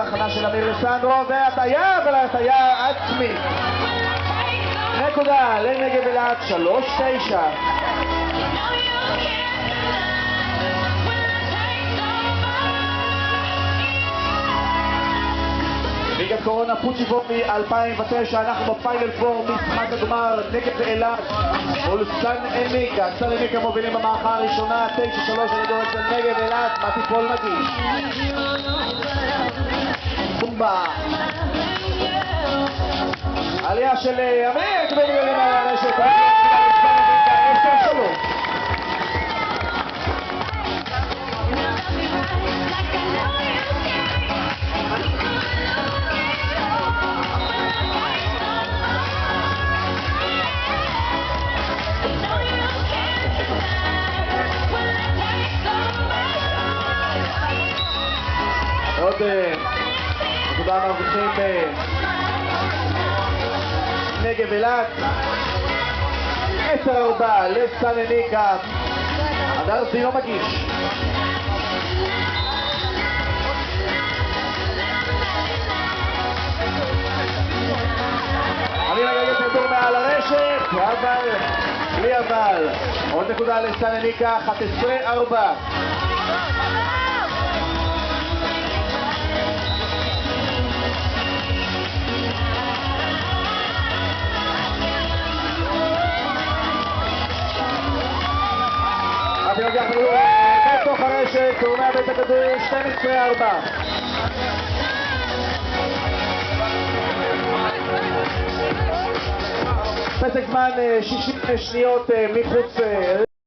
ההכנה של אמיר לסנדרו, והטיה ולהטיה עצמית. נקודה לנגב אילת 3-9. ליגת קורונה פוצ'יבומי 2009, אנחנו בפיינל פור, משחק הגמר נגב אילת מול סן עמיקה. סן עמיקה מובילים במערכה הראשונה 9-3 על ידו אצל נגב אילת. מתי פול מגיש בומבה, עלייה של אמיר במילים על הרשת, 10-3. עוד נקודה מרוויחים נגב אילת, 10-4 לסן עמיקה. הדר זינו מגיש. אני מגגת כדור מעל הרשת, אבל בלי אבל. עוד נקודה לסן עמיקה, 11-4. נגח כדור בתוך הרשת, הוא מאבד את הכדור, 12-4. פסק זמן 60 שניות מחוץ